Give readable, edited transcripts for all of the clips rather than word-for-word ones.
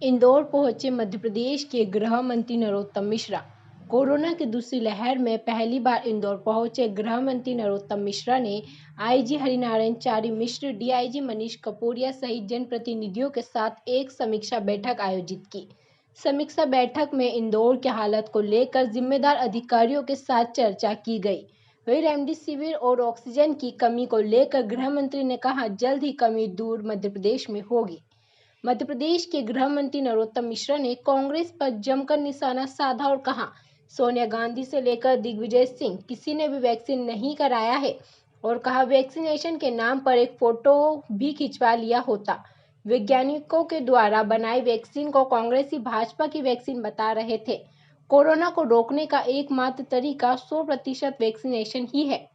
इंदौर पहुंचे मध्य प्रदेश के गृह मंत्री नरोत्तम मिश्रा। कोरोना की दूसरी लहर में पहली बार इंदौर पहुंचे गृह मंत्री नरोत्तम मिश्रा ने आईजी हरिनारायण चारी मिश्र, डीआईजी मनीष कपोरिया सहित जनप्रतिनिधियों के साथ एक समीक्षा बैठक आयोजित की। समीक्षा बैठक में इंदौर की हालत को लेकर जिम्मेदार अधिकारियों के साथ चर्चा की गई। वहीं रेमडेसिविर और ऑक्सीजन की कमी को लेकर गृह मंत्री ने कहा, जल्द ही कमी दूर मध्य प्रदेश में होगी। मध्य प्रदेश के गृह मंत्री नरोत्तम मिश्रा ने कांग्रेस पर जमकर निशाना साधा और कहा, सोनिया गांधी से लेकर दिग्विजय सिंह किसी ने भी वैक्सीन नहीं कराया है और कहा वैक्सीनेशन के नाम पर एक फोटो भी खिंचवा लिया होता। वैज्ञानिकों के द्वारा बनाई वैक्सीन को कांग्रेस ही भाजपा की वैक्सीन बता रहे थे। कोरोना को रोकने का एकमात्र तरीका 100% वैक्सीनेशन ही है।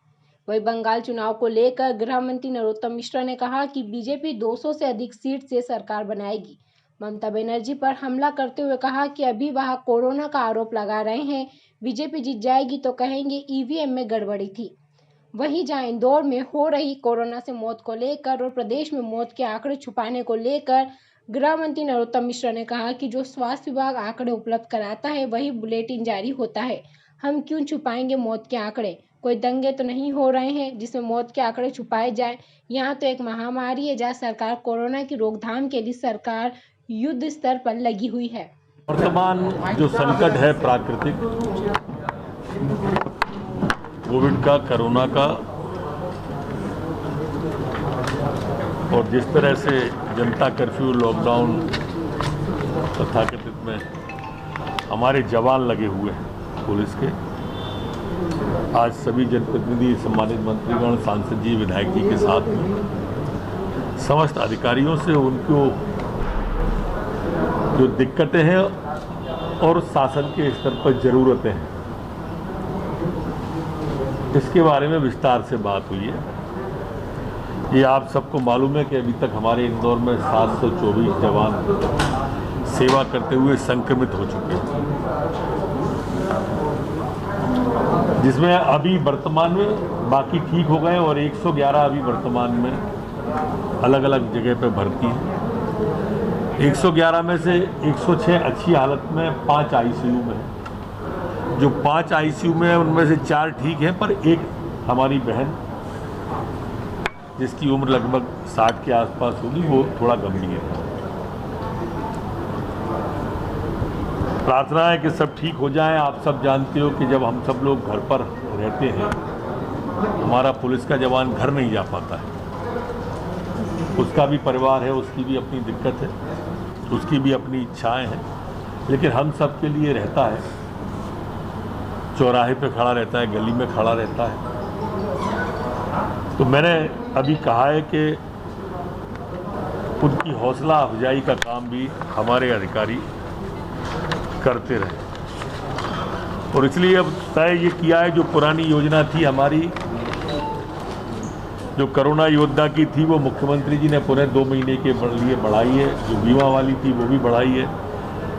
वहीं बंगाल चुनाव को लेकर गृह मंत्री नरोत्तम मिश्रा ने कहा कि बीजेपी 200 से अधिक सीट से सरकार बनाएगी। ममता बनर्जी पर हमला करते हुए कहा कि अभी वह कोरोना का आरोप लगा रहे हैं। बीजेपी जीत जाएगी तो कहेंगे ईवीएम में गड़बड़ी थी। वहीं जहां इंदौर में हो रही कोरोना से मौत को लेकर और प्रदेश में मौत के आंकड़े छुपाने को लेकर गृह मंत्री नरोत्तम मिश्रा ने कहा कि जो स्वास्थ्य विभाग आंकड़े उपलब्ध कराता है वही बुलेटिन जारी होता है। हम क्यों छुपाएंगे मौत के आंकड़े? कोई दंगे तो नहीं हो रहे हैं जिसमें मौत के आंकड़े छुपाए जाए। यहाँ तो एक महामारी है जहाँ सरकार कोरोना की रोकथाम के लिए सरकार युद्ध स्तर पर लगी हुई है। वर्तमान जो संकट है प्राकृतिक कोविड का, कोरोना का, और जिस तरह से जनता कर्फ्यू, लॉकडाउन तथाकथित में हमारे जवान लगे हुए हैं पुलिस के, आज सभी जनप्रतिनिधि, सम्मानित मंत्रीगण, सांसद जी, विधायक जी के साथ में समस्त अधिकारियों से उनको जो दिक्कतें हैं और शासन के स्तर पर जरूरतें हैं, इसके बारे में विस्तार से बात हुई है। ये आप सबको मालूम है कि अभी तक हमारे इंदौर में 724 जवान सेवा करते हुए संक्रमित हो चुके हैं, जिसमें अभी वर्तमान में बाकी ठीक हो गए और 111 अभी वर्तमान में अलग अलग जगह पे भर्ती हैं। 111 में से 106 अच्छी हालत में, 5 आईसीयू में है। जो 5 आईसीयू में है उनमें से 4 ठीक हैं, पर एक हमारी बहन जिसकी उम्र लगभग 60 के आसपास होगी, वो थोड़ा गंभीर है। प्रार्थना है कि सब ठीक हो जाए। आप सब जानते हो कि जब हम सब लोग घर पर रहते हैं, हमारा पुलिस का जवान घर नहीं जा पाता है। उसका भी परिवार है, उसकी भी अपनी दिक्कत है, उसकी भी अपनी इच्छाएं हैं, लेकिन हम सब के लिए रहता है, चौराहे पे खड़ा रहता है, गली में खड़ा रहता है। तो मैंने अभी कहा है कि उनकी हौसला अफजाई का काम भी हमारे अधिकारी करते रहे, और इसलिए अब तय ये किया है, जो पुरानी योजना थी हमारी, जो कोरोना योद्धा की थी, वो मुख्यमंत्री जी ने पुनः 2 महीने के लिए बढ़ाई है। जो बीमा वाली थी वो भी बढ़ाई है।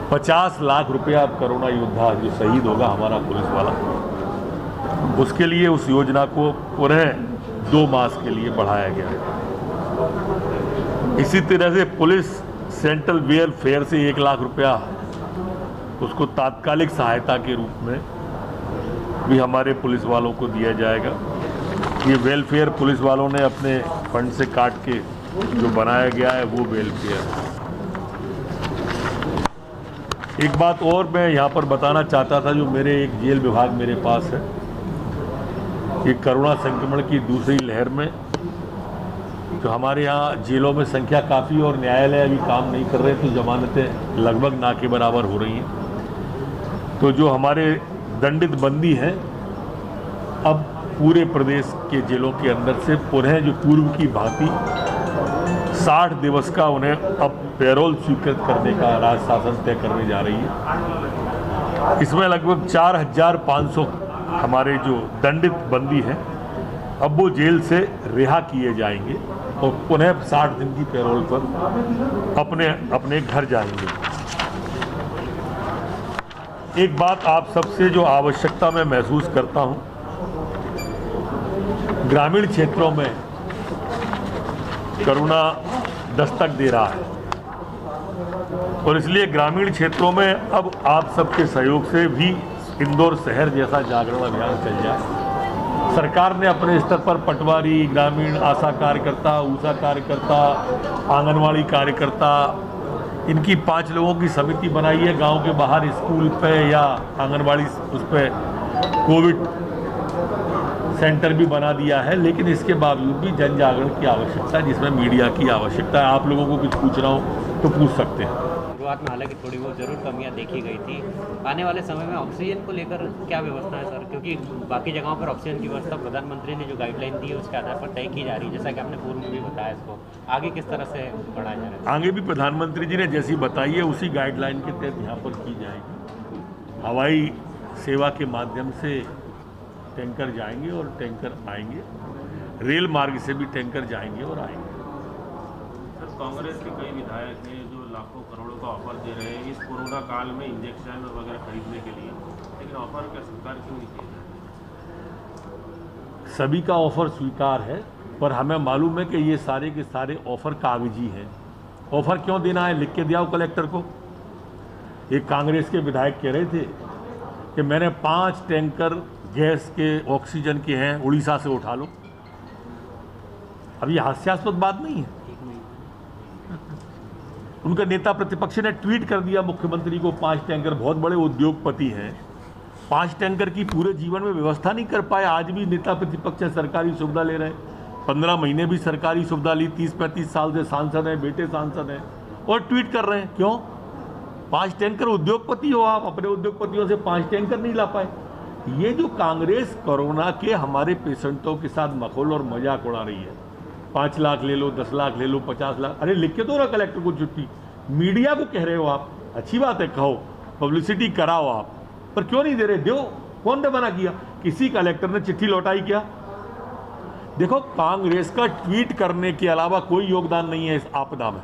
50 लाख रुपया अब कोरोना योद्धा जो शहीद होगा हमारा पुलिस वाला, उसके लिए उस योजना को पुनः 2 मास के लिए बढ़ाया गया है। इसी तरह से पुलिस सेंट्रल वेलफेयर से 1 लाख रुपया उसको तात्कालिक सहायता के रूप में भी हमारे पुलिस वालों को दिया जाएगा। ये वेलफेयर पुलिस वालों ने अपने फंड से काट के जो बनाया गया है वो वेलफेयर है। एक बात और मैं यहाँ पर बताना चाहता था, जो मेरे एक जेल विभाग मेरे पास है, ये कोरोना संक्रमण की दूसरी लहर में जो हमारे यहाँ जेलों में संख्या काफ़ी और न्यायालय अभी काम नहीं कर रहे, तो जमानतें लगभग ना के बराबर हो रही हैं। तो जो हमारे दंडित बंदी हैं, अब पूरे प्रदेश के जेलों के अंदर से पुनः जो पूर्व की भांति 60 दिवस का उन्हें अब पैरोल स्वीकृत करने का राज्य शासन तय करने जा रही है। इसमें लगभग 4500 हमारे जो दंडित बंदी हैं, अब वो जेल से रिहा किए जाएंगे और पुनः 60 दिन की पैरोल पर अपने घर जाएंगे। एक बात आप सबसे जो आवश्यकता मैं महसूस करता हूं, ग्रामीण क्षेत्रों में कोरोना दस्तक दे रहा है। और इसलिए ग्रामीण क्षेत्रों में अब आप सबके सहयोग से भी इंदौर शहर जैसा जागरण अभियान चल जाए। सरकार ने अपने स्तर पर पटवारी, ग्रामीण आशा कार्यकर्ता, ऊषा कार्यकर्ता, आंगनवाड़ी कार्यकर्ता, इनकी 5 लोगों की समिति बनाई है। गांव के बाहर स्कूल पे या आंगनवाड़ी उस पे कोविड सेंटर भी बना दिया है। लेकिन इसके बावजूद भी जन जागरण की आवश्यकता है, जिसमें मीडिया की आवश्यकता है। आप लोगों को कुछ पूछना हो तो पूछ सकते हैं। शुरुआत में हालांकि थोड़ी बहुत ज़रूर कमियां देखी गई थी। आने वाले समय में ऑक्सीजन को लेकर क्या व्यवस्था है सर? क्योंकि बाकी जगहों पर ऑक्सीजन की व्यवस्था प्रधानमंत्री ने जो गाइडलाइन दी है उसके आधार पर तय की जा रही है, जैसा कि आपने पूर्व में भी बताया। इसको आगे किस तरह से बढ़ाया जा रहा है? आगे भी प्रधानमंत्री जी ने जैसी बताई है उसी गाइडलाइन के तहत यहाँ पर की जाएगी। हवाई सेवा के माध्यम से टैंकर जाएंगे और टैंकर आएंगे, रेल मार्ग से भी टैंकर जाएंगे और आएंगे। सर, कांग्रेस के कई विधायक हैं जो लाखों करोड़ों का ऑफर दे रहे हैं इस कोरोना काल में इंजेक्शन वगैरह खरीदने के लिए, लेकिन ऑफर क्या स्वीकार क्यों नहीं किया जाए? सभी का ऑफर स्वीकार है, पर हमें मालूम है कि ये सारे के सारे ऑफर कागजी हैं। ऑफर क्यों देना है, लिख के दिया हो कलेक्टर को। एक कांग्रेस के विधायक कह रहे थे कि मैंने 5 टैंकर गैस के ऑक्सीजन के हैं, उड़ीसा से उठा लो। अब ये हास्यास्पद बात नहीं है। उनका नेता प्रतिपक्ष ने ट्वीट कर दिया मुख्यमंत्री को 5 टैंकर, बहुत बड़े उद्योगपति हैं, 5 टैंकर की पूरे जीवन में व्यवस्था नहीं कर पाए। आज भी नेता प्रतिपक्ष सरकारी सुविधा ले रहे हैं, 15 महीने भी सरकारी सुविधा ली, 30-35 साल से सांसद हैं, बेटे सांसद हैं, और ट्वीट कर रहे हैं। क्यों? 5 टैंकर, उद्योगपति हो आप, अपने उद्योगपतियों से 5 टैंकर नहीं ला पाए। ये जो कांग्रेस कोरोना के हमारे पेशेंटों के साथ मखौल और मजाक उड़ा रही है, 5 लाख ले लो, 10 लाख ले लो, 50 लाख, अरे लिख के दो ना कलेक्टर को चिट्ठी। मीडिया को कह रहे हो आप, अच्छी बात है, कहो, पब्लिसिटी कराओ आप, पर क्यों नहीं दे रहे? दो। कौन ने मना किया? किसी कलेक्टर ने चिट्ठी लौटाई क्या? देखो, कांग्रेस का ट्वीट करने के अलावा कोई योगदान नहीं है इस आपदा में।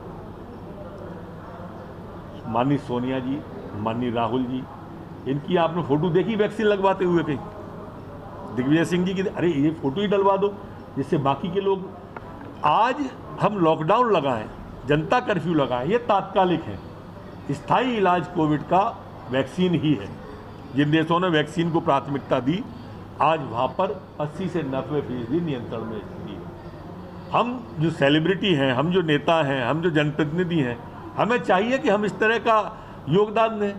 माननीय सोनिया जी, माननीय राहुल जी, इनकी आपने फोटो देखी वैक्सीन लगवाते हुए कहीं? दिग्विजय सिंह जी की, अरे ये फोटो ही डलवा दो जिससे बाकी के लोग। आज हम लॉकडाउन लगाएं, जनता कर्फ्यू लगाएं, ये तात्कालिक है। स्थायी इलाज कोविड का वैक्सीन ही है। जिन देशों ने वैक्सीन को प्राथमिकता दी, आज वहाँ पर 80 से 90% नियंत्रण में स्थिति है। हम जो सेलिब्रिटी हैं, हम जो नेता हैं, हम जो जनप्रतिनिधि हैं, हमें चाहिए कि हम इस तरह का योगदान दें।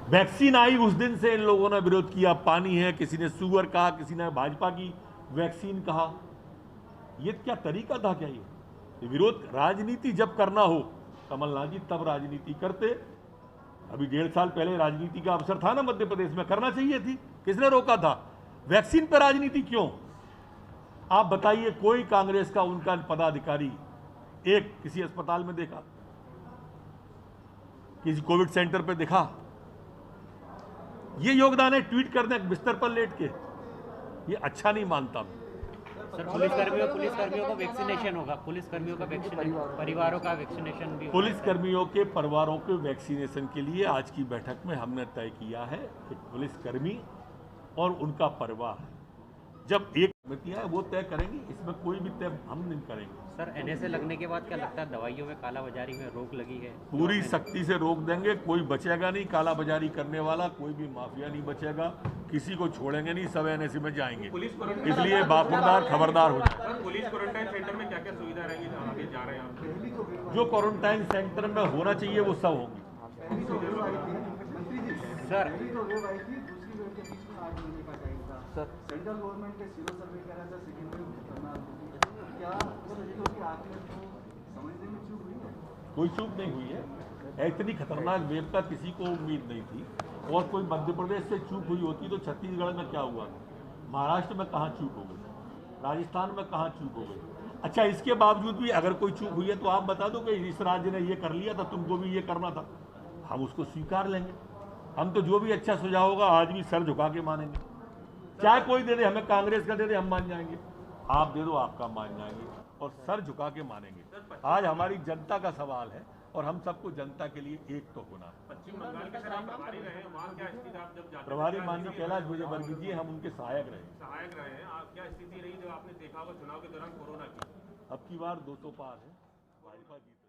वैक्सीन आई उस दिन से इन लोगों ने विरोध किया। पानी है, किसी ने शुगर कहा, किसी ने भाजपा की वैक्सीन कहा। ये क्या तरीका था? क्या ये विरोध? राजनीति जब करना हो, कमलनाथ जी तब राजनीति करते। अभी 1.5 साल पहले राजनीति का अवसर था ना मध्य प्रदेश में, करना चाहिए थी। किसने रोका था? वैक्सीन पर राजनीति क्यों? आप बताइए, कोई कांग्रेस का उनका पदाधिकारी एक किसी अस्पताल में देखा, किसी कोविड सेंटर पे देखा? ये योगदान है ट्वीट करने बिस्तर पर लेट के। ये अच्छा नहीं मानता। सर, पुलिसकर्मियों को वैक्सीनेशन होगा, पुलिसकर्मियों का वैक्सीनेशन, परिवारों का वैक्सीनेशन भी। पुलिसकर्मियों के परिवारों के वैक्सीनेशन के लिए आज की बैठक में हमने तय किया है कि पुलिसकर्मी और उनका परिवार, जब एक समिति है वो तय करेंगी, इसमें कोई भी तय हम नहीं करेंगे। सर, NSA लगने के बाद क्या लगता है दवाइयों में कालाबाजारी में रोक लगी है? पूरी सख्ती से रोक देंगे, कोई बचेगा नहीं कालाबाजारी करने वाला, कोई भी माफिया नहीं बचेगा, किसी को छोड़ेंगे नहीं, सब NSA में जाएंगे। इसलिए बाखुरदार खबरदार हो जाए। पुलिस क्वारंटाइन सेंटर में क्या क्या सुविधा रहेगी आगे जा रहे हैं आप? जो क्वारंटाइन सेंटर में होना चाहिए वो सब होंगी। सर, सेंट्रल गवर्नमेंट के सीरो सर्वे करा था, सेकंड वेव करना, क्या तरीकों की आंकड़े को समझने में चूक हुई है? कोई चूक नहीं हुई है। इतनी खतरनाक वेव का किसी को उम्मीद नहीं थी, और कोई मध्य प्रदेश से चूक हुई होती तो छत्तीसगढ़ में क्या हुआ, महाराष्ट्र में कहाँ चूक हो गई, राजस्थान में कहाँ चूक हो गई। अच्छा, इसके बावजूद भी अगर कोई चूक हुई है तो आप बता दो कि इस राज्य ने ये कर लिया था, तुमको भी ये करना था, हम उसको स्वीकार लेंगे। हम तो जो भी अच्छा सुझाव होगा आज भी सर झुका के मानेंगे। चाहे कोई दे दे, हमें कांग्रेस का दे दे, हम मान जाएंगे। आप दे दो, आपका मान जाएंगे, और सर झुका के मानेंगे। आज हमारी जनता का सवाल है और हम सबको जनता के लिए एक तो होना है। पश्चिम बंगाल के सर आप प्रभारी रहे हैं, वहाँ क्या स्थिति आप जब जाते प्रभारी माननीय कैलाश विजयवर्गीय जी, हम उनके सहायक रहे हैं, आप क्या स्थिति रही जब आपने देखा होगा चुनाव के दौरान कोरोना की? अब की बार 200 पार है, भाजपा जीत।